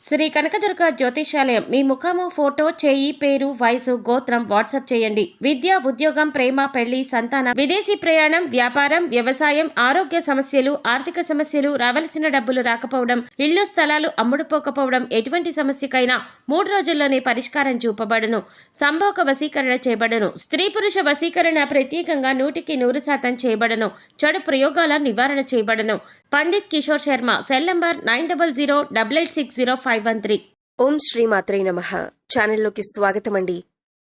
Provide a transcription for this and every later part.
శ్రీ కనకదుర్గ జ్యోతిషాలయం మీ ముఖము ఫోటో చేయి పేరు వయసు గోత్రం వాట్సాప్ చేయండి. విద్య ఉద్యోగం ప్రేమ పెళ్లి సంతానం విదేశీ ప్రయాణం వ్యాపారం వ్యవసాయం ఆరోగ్య సమస్యలు ఆర్థిక సమస్యలు రావలసిన డబ్బులు రాకపోవడం ఇల్లు స్థలాలు అమ్ముడుపోకపోవడం ఎటువంటి సమస్యకైనా 3 రోజుల్లోనే పరిష్కారం చూపబడును. సంభోగ వశీకరణ చేయబడును. స్త్రీ పురుష వశీకరణ ప్రత్యేకంగా 100% చేయబడును. చెడు ప్రయోగాల నివారణ చేయబడును. Pandit Kishore Sharma cell number 9008860513. ఓం శ్రీమాత్రే నమః. ఛానల్లోకి స్వాగతం అండి.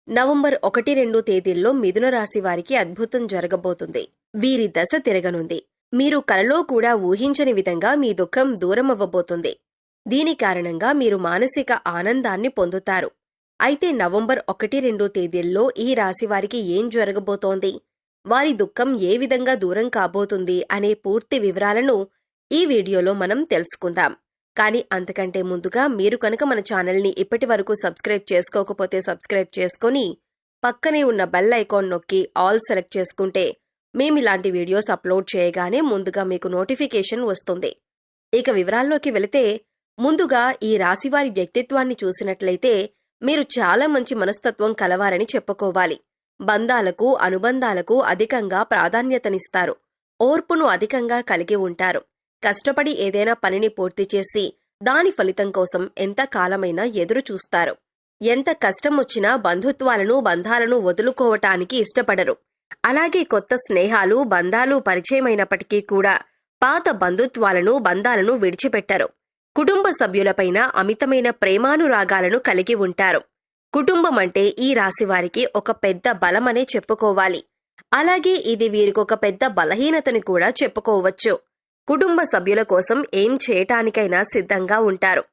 నవంబర్ 1-2 తేదీల్లో మిథున రాశి వారికి అద్భుతం జరగబోతుంది. వీరి దశ తిరగనుంది. మీరు కలలో కూడా ఊహించని విధంగా మీ దుఃఖం దూరమవ్వబోతుంది. దీని కారణంగా మీరు మానసిక ఆనందాన్ని పొందుతారు. అయితే నవంబర్ 1-2 తేదీల్లో ఈ రాశి వారికి ఏం జరగబోతోంది, వారి దుఃఖం ఏ విధంగా దూరం కాబోతుంది అనే పూర్తి వివరాలను ఈ వీడియోలో మనం తెలుసుకుందాం. కానీ అంతకంటే ముందుగా మీరు కనుక మన ఛానల్ని ఇప్పటి వరకు సబ్స్క్రైబ్ చేసుకోకపోతే సబ్స్క్రైబ్ చేసుకొని పక్కనే ఉన్న బెల్ ఐకాన్ నొక్కి ఆల్ సెలెక్ట్ చేసుకుంటే మేమిలాంటి వీడియోస్ అప్లోడ్ చేయగానే ముందుగా మీకు నోటిఫికేషన్ వస్తుంది. ఇక వివరాల్లోకి వెళితే ముందుగా ఈ రాశివారి వ్యక్తిత్వాన్ని చూసినట్లయితే మీరు చాలా మంచి మనస్తత్వం కలవారని చెప్పుకోవాలి. బంధాలకు అనుబంధాలకు అధికంగా ప్రాధాన్యతనిస్తారు. ఓర్పును అధికంగా కలిగి ఉంటారు. కష్టపడి ఏదైనా పనిని పూర్తి చేసి దాని ఫలితం కోసం ఎంత కాలమైనా ఎదురు చూస్తారు. ఎంత కష్టం వచ్చినా బంధాలను వదులుకోవటానికి ఇష్టపడరు. అలాగే కొత్త స్నేహాలు బంధాలు పరిచయమైనప్పటికీ కూడా పాత బంధాలను విడిచిపెట్టరు. కుటుంబ సభ్యులపైన అమితమైన ప్రేమానురాగాలను కలిగి ఉంటారు. కుటుంబం అంటే ఈ రాశివారికి ఒక పెద్ద బలమనే చెప్పుకోవాలి. అలాగే ఇది వీరికొక పెద్ద బలహీనతని కూడా చెప్పుకోవచ్చు. కుటుంబ సభ్యుల కోసం ఏం చేయటానికైనా సిద్ధంగా ఉంటారు.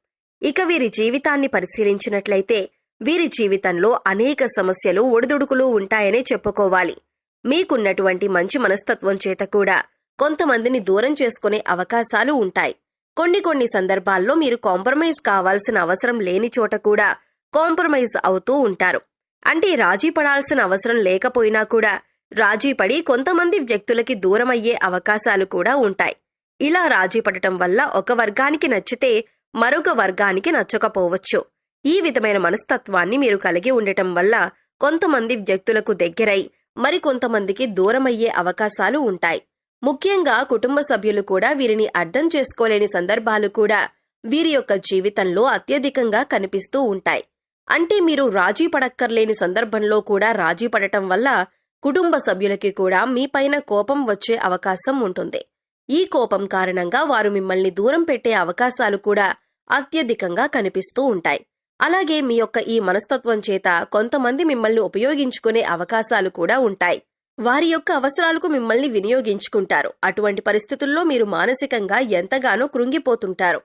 ఇక వీరి జీవితాన్ని పరిశీలించినట్లయితే వీరి జీవితంలో అనేక సమస్యలు ఒడిదుడుకులు ఉంటాయనే చెప్పుకోవాలి. మీకున్నటువంటి మంచి మనస్తత్వం చేత కూడా కొంతమందిని దూరం చేసుకునే అవకాశాలు ఉంటాయి. కొన్ని సందర్భాల్లో మీరు కాంప్రమైజ్ కావాల్సిన అవసరం లేని చోట కూడా కాంప్రమైజ్ అవుతూ ఉంటారు. అంటే రాజీ పడాల్సిన అవసరం లేకపోయినా కూడా రాజీ పడి కొంతమంది వ్యక్తులకి దూరమయ్యే అవకాశాలు కూడా ఉంటాయి. ఇలా రాజీ పడటం వల్ల ఒక వర్గానికి నచ్చితే మరొక వర్గానికి నచ్చకపోవచ్చు. ఈ విధమైన మనస్తత్వాన్ని మీరు కలిగి ఉండటం వల్ల కొంతమంది వ్యక్తులకు దగ్గరై మరికొంతమందికి దూరమయ్యే అవకాశాలు ఉంటాయి. ముఖ్యంగా కుటుంబ సభ్యులు కూడా వీరిని అర్థం చేసుకోలేని సందర్భాలు కూడా వీరి యొక్క జీవితంలో అత్యధికంగా కనిపిస్తూ ఉంటాయి. అంటే మీరు రాజీ పడక్కర్లేని సందర్భంలో కూడా రాజీ పడటం వల్ల కుటుంబ సభ్యులకి కూడా మీపైన కోపం వచ్చే అవకాశం ఉంటుంది. ఈ కోపం కారణంగా వారు మిమ్మల్ని దూరం పెట్టే అవకాశాలు కూడా అత్యధికంగా కనిపిస్తూ ఉంటాయి. అలాగే మీ యొక్క ఈ మనస్తత్వం చేత కొంతమంది మిమ్మల్ని ఉపయోగించుకునే అవకాశాలు కూడా ఉంటాయి. వారి యొక్క అవసరాలకు మిమ్మల్ని వినియోగించుకుంటారు. అటువంటి పరిస్థితుల్లో మీరు మానసికంగా ఎంతగానో కృంగిపోతుంటారు.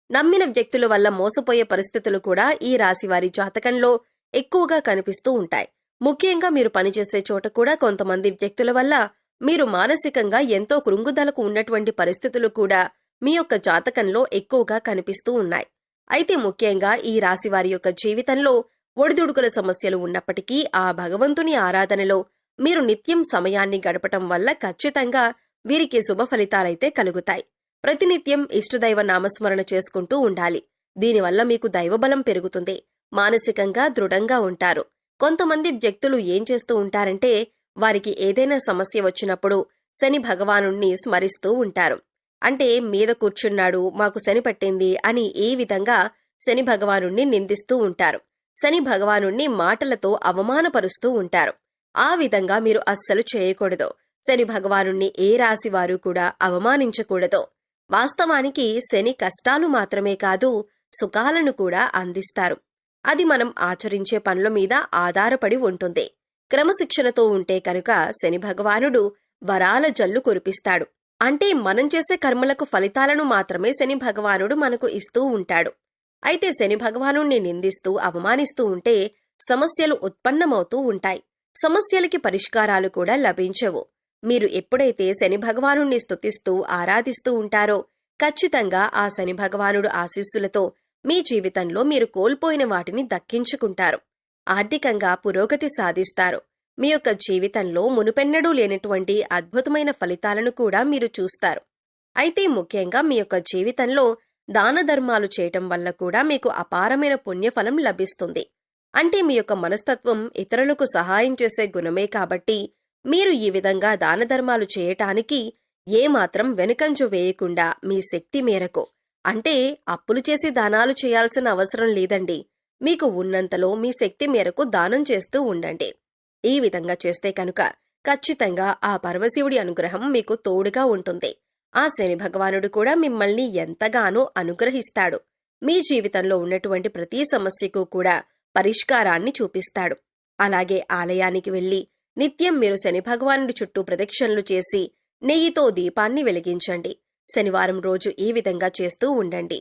నమ్మిన వ్యక్తుల వల్ల మోసపోయే పరిస్థితులు కూడా ఈ రాశివారి జాతకంలో ఎక్కువగా కనిపిస్తూ ఉంటాయి. ముఖ్యంగా మీరు పనిచేసే చోట కూడా కొంతమంది వ్యక్తుల వల్ల మీరు మానసికంగా ఎంతో కృంగుదలకు ఉన్నటువంటి పరిస్థితులు కూడా మీ యొక్క జాతకంలో ఎక్కువగా కనిపిస్తూ ఉన్నాయి. అయితే ముఖ్యంగా ఈ రాశివారి యొక్క జీవితంలో ఒడిదుడుకుల సమస్యలు ఉన్నప్పటికీ ఆ భగవంతుని ఆరాధనలో మీరు నిత్యం సమయాన్ని గడపటం వల్ల ఖచ్చితంగా వీరికి శుభ ఫలితాలైతే కలుగుతాయి. ప్రతినిత్యం ఇష్టదైవ నామస్మరణ చేసుకుంటూ ఉండాలి. దీనివల్ల మీకు దైవబలం పెరుగుతుంది. మానసికంగా దృఢంగా ఉంటారు. కొంతమంది వ్యక్తులు ఏం చేస్తూ ఉంటారంటే వారికి ఏదైనా సమస్య వచ్చినప్పుడు శని భగవానుణ్ణి స్మరిస్తూ ఉంటారు. అంటే మీద కూర్చున్నాడు, మాకు శని పట్టింది అని ఈ విధంగా శని భగవానుణ్ణి నిందిస్తూ ఉంటారు. శని భగవానుణ్ణి మాటలతో అవమానపరుస్తూ ఉంటారు. ఆ విధంగా మీరు అస్సలు చేయకూడదు. శని భగవానుణ్ణి ఏ రాశివారు కూడా అవమానించకూడదు. వాస్తవానికి శని కష్టాలు మాత్రమే కాదు సుఖాలను కూడా అందిస్తారు. అది మనం ఆచరించే పనుల మీద ఆధారపడి ఉంటుంది. క్రమశిక్షణతో ఉంటే కనుక శని భగవానుడు వరాల జల్లు కురిపిస్తాడు. అంటే మనం చేసే కర్మలకు ఫలితాలను మాత్రమే శని భగవానుడు మనకు ఇస్తూ ఉంటాడు. అయితే శని భగవానుణ్ణి నిందిస్తూ అవమానిస్తూ ఉంటే సమస్యలు ఉత్పన్నమవుతూ ఉంటాయి. సమస్యలకి పరిష్కారాలు కూడా లభించవు. మీరు ఎప్పుడైతే శని భగవానుణ్ణి స్తుతిస్తూ ఆరాధిస్తూ ఉంటారో ఖచ్చితంగా ఆ శని భగవానుడు ఆశీస్సులతో మీ జీవితంలో మీరు కోల్పోయిన వాటిని దక్కించుకుంటారు. ఆర్థికంగా పురోగతి సాధిస్తారు. మీ యొక్క జీవితంలో మునుపెన్నడూ లేనటువంటి అద్భుతమైన ఫలితాలను కూడా మీరు చూస్తారు. అయితే ముఖ్యంగా మీ యొక్క జీవితంలో దాన ధర్మాలు చేయటం వల్ల కూడా మీకు అపారమైన పుణ్యఫలం లభిస్తుంది. అంటే మీ యొక్క మనస్తత్వం ఇతరులకు సహాయం చేసే గుణమే కాబట్టి మీరు ఈ విధంగా దాన ధర్మాలు చేయటానికి ఏమాత్రం వెనుకంజు వేయకుండా మీ శక్తి మేరకు, అంటే అప్పులు చేసి దానాలు చేయాల్సిన అవసరం లేదండి. మీకు ఉన్నంతలో మీ శక్తి మేరకు దానం చేస్తూ ఉండండి. ఈ విధంగా చేస్తే కనుక ఖచ్చితంగా ఆ పరమశివుడి అనుగ్రహం మీకు తోడుగా ఉంటుంది. ఆ శని భగవానుడు కూడా మిమ్మల్ని ఎంతగానో అనుగ్రహిస్తాడు. మీ జీవితంలో ఉన్నటువంటి ప్రతి సమస్యకు కూడా పరిష్కారాన్ని చూపిస్తాడు. అలాగే ఆలయానికి వెళ్లి నిత్యం మీరు శని భగవానుడి చుట్టూ ప్రదక్షిణలు చేసి నెయ్యితో దీపాన్ని వెలిగించండి. శనివారం రోజు ఈ విధంగా చేస్తూ ఉండండి.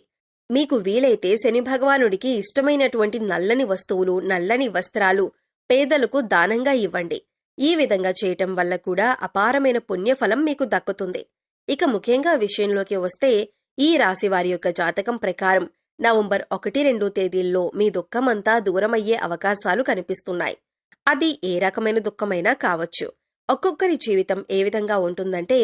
మీకు వీలైతే శని భగవానుడికి ఇష్టమైనటువంటి నల్లని వస్తువులు, నల్లని వస్త్రాలు పేదలకు దానంగా ఇవ్వండి. ఈ విధంగా చేయటం వల్ల కూడా అపారమైన పుణ్యఫలం మీకు దక్కుతుంది. ఇక ముఖ్యంగా విషయంలోకి వస్తే, ఈ రాశి వారి యొక్క జాతకం ప్రకారం నవంబర్ 1-2 తేదీల్లో మీ దుఃఖమంతా దూరమయ్యే అవకాశాలు కనిపిస్తున్నాయి. అది ఏ రకమైన దుఃఖమైనా కావచ్చు. ఒక్కొక్కరి జీవితం ఏ విధంగా ఉంటుందంటే,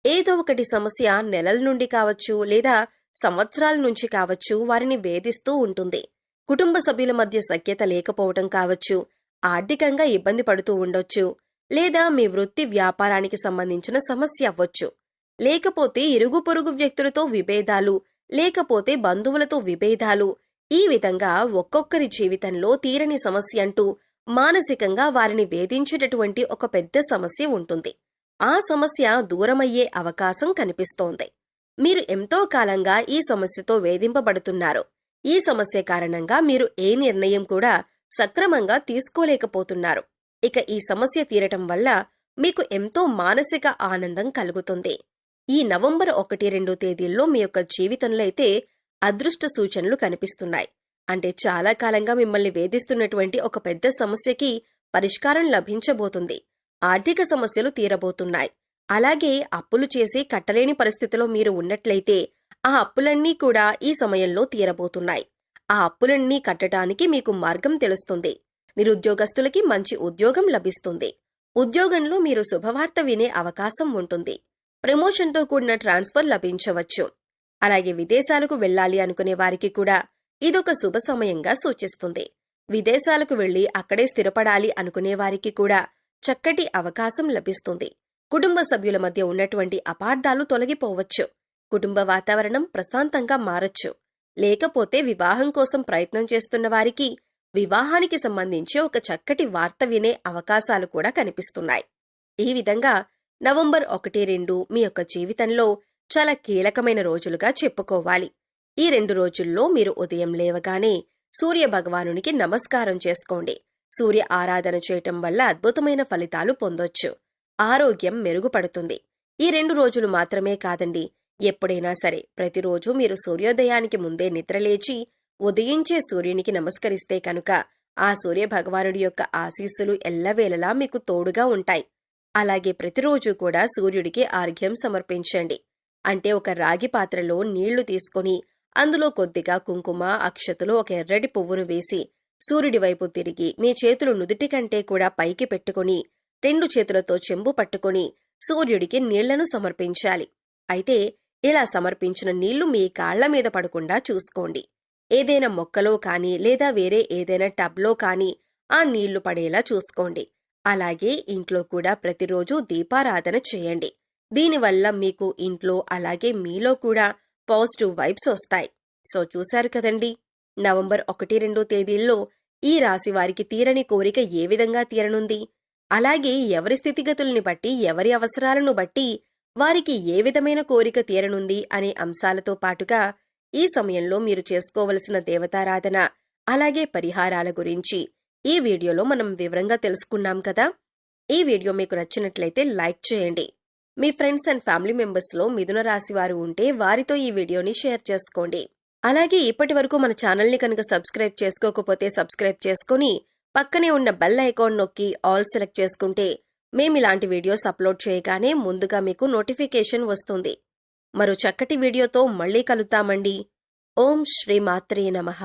ఏదో ఒకటి సమస్య నెలల నుండి కావచ్చు లేదా సంవత్సరాల నుంచి కావచ్చు వారిని వేధిస్తూ ఉంటుంది. కుటుంబ సభ్యుల మధ్య సఖ్యత లేకపోవటం కావచ్చు, ఆర్థికంగా ఇబ్బంది పడుతూ ఉండొచ్చు, లేదా మీ వృత్తి వ్యాపారానికి సంబంధించిన సమస్య అవ్వచ్చు, లేకపోతే ఇరుగు పొరుగు వ్యక్తులతో విభేదాలు, లేకపోతే బంధువులతో విభేదాలు. ఈ విధంగా ఒక్కొక్కరి జీవితంలో తీరని సమస్య అంటూ మానసికంగా వారిని వేధించేటటువంటి ఒక పెద్ద సమస్య ఉంటుంది. ఆ సమస్య దూరమయ్యే అవకాశం కనిపిస్తోంది. మీరు ఎంతో కాలంగా ఈ సమస్యతో వేధింపబడుతున్నారు. ఈ సమస్య కారణంగా మీరు ఏ నిర్ణయం కూడా సక్రమంగా తీసుకోలేకపోతున్నారు. ఇక ఈ సమస్య తీరటం వల్ల మీకు ఎంతో మానసిక ఆనందం కలుగుతుంది. ఈ నవంబర్ 1-2 తేదీల్లో మీ యొక్క జీవితంలో అయితే అదృష్ట సూచనలు కనిపిస్తున్నాయి. అంటే చాలా కాలంగా మిమ్మల్ని వేధిస్తున్నటువంటి ఒక పెద్ద సమస్యకి పరిష్కారం లభించబోతుంది. ఆర్థిక సమస్యలు తీరబోతున్నాయి. అలాగే అప్పులు చేసి కట్టలేని పరిస్థితిలో మీరు ఉన్నట్లయితే ఆ అప్పులన్నీ కూడా ఈ సమయంలో తీరబోతున్నాయి. ఆ అప్పులన్నీ కట్టడానికి మీకు మార్గం తెలుస్తుంది. నిరుద్యోగస్తులకి మంచి ఉద్యోగం లభిస్తుంది. ఉద్యోగంలో మీరు శుభవార్త వినే అవకాశం ఉంటుంది. ప్రమోషన్తో కూడిన ట్రాన్స్ఫర్ లభించవచ్చు. అలాగే విదేశాలకు వెళ్లాలి అనుకునే వారికి కూడా ఇదొక శుభ సమయంగా సూచిస్తుంది. విదేశాలకు వెళ్లి అక్కడే స్థిరపడాలి అనుకునే వారికి కూడా చక్కటి అవకాశం లభిస్తుంది. కుటుంబ సభ్యుల మధ్య ఉన్నటువంటి అపార్థాలు తొలగిపోవచ్చు. కుటుంబ వాతావరణం ప్రశాంతంగా మారొచ్చు. లేకపోతే వివాహం కోసం ప్రయత్నం చేస్తున్న వారికి వివాహానికి సంబంధించి ఒక చక్కటి వార్త వినే అవకాశాలు కూడా కనిపిస్తున్నాయి. ఈ విధంగా నవంబర్ 1-2 మీ యొక్క జీవితంలో చాలా కీలకమైన రోజులుగా చెప్పుకోవాలి. ఈ 2 రోజుల్లో మీరు ఉదయం లేవగానే సూర్య భగవానునికి నమస్కారం చేసుకోండి. సూర్య ఆరాధన చేయటం వల్ల అద్భుతమైన ఫలితాలు పొందొచ్చు. ఆరోగ్యం మెరుగుపడుతుంది. ఈ 2 రోజులు మాత్రమే కాదండి, ఎప్పుడైనా సరే ప్రతిరోజు మీరు సూర్యోదయానికి ముందే నిద్రలేచి ఉదయించే సూర్యునికి నమస్కరిస్తే కనుక ఆ సూర్య భగవానుడి యొక్క ఆశీస్సులు ఎల్లవేళలా మీకు తోడుగా ఉంటాయి. అలాగే ప్రతిరోజు కూడా సూర్యుడికి ఆర్ఘ్యం సమర్పించండి. అంటే ఒక రాగి పాత్రలో నీళ్లు తీసుకొని అందులో కొద్దిగా కుంకుమ, అక్షతలు, ఒక ఎర్రటి పువ్వును వేసి సూర్యుడి వైపు తిరిగి మీ చేతులు నుదుటి కంటే కూడా పైకి పెట్టుకుని 2 చేతులతో చెంబు పట్టుకుని సూర్యుడికి నీళ్లను సమర్పించాలి. అయితే ఇలా సమర్పించిన నీళ్లు మీ కాళ్ల మీద పడకుండా చూసుకోండి. ఏదైనా మొక్కలో కానీ లేదా వేరే ఏదైనా టబ్లో కానీ ఆ నీళ్లు పడేలా చూసుకోండి. అలాగే ఇంట్లో కూడా ప్రతిరోజు దీపారాధన చేయండి. దీనివల్ల మీకు ఇంట్లో అలాగే మీలో కూడా పాజిటివ్ వైబ్స్ వస్తాయి. సో చూశారు కదండి, నవంబర్ 1-2 తేదీల్లో ఈ రాశి వారికి తీరని కోరిక ఏ విధంగా తీరనుంది, అలాగే ఎవరి స్థితిగతుల్ని బట్టి, ఎవరి అవసరాలను బట్టి వారికి ఏ విధమైన కోరిక తీరనుంది అనే అంశాలతో పాటుగా ఈ సమయంలో మీరు చేసుకోవలసిన దేవతారాధన అలాగే పరిహారాల గురించి ఈ వీడియోలో మనం వివరంగా తెలుసుకున్నాం కదా. ఈ వీడియో మీకు నచ్చినట్లయితే లైక్ చేయండి. మీ ఫ్రెండ్స్ అండ్ ఫ్యామిలీ మెంబర్స్లో మిథున రాశి వారు ఉంటే వారితో ఈ వీడియోని షేర్ చేసుకోండి. అలాగే ఇప్పటి వరకు మన ఛానల్ని కనుక సబ్స్క్రైబ్ చేసుకోకపోతే సబ్స్క్రైబ్ చేసుకుని పక్కనే ఉన్న బెల్ ఐకాన్ నొక్కి ఆల్ సెలెక్ట్ చేసుకుంటే మేమిలాంటి వీడియోస్ అప్లోడ్ చేయగానే ముందుగా మీకు నోటిఫికేషన్ వస్తుంది. మరో చక్కటి వీడియోతో మళ్ళీ కలుద్దామండి. ఓం శ్రీ మాత్రే నమః.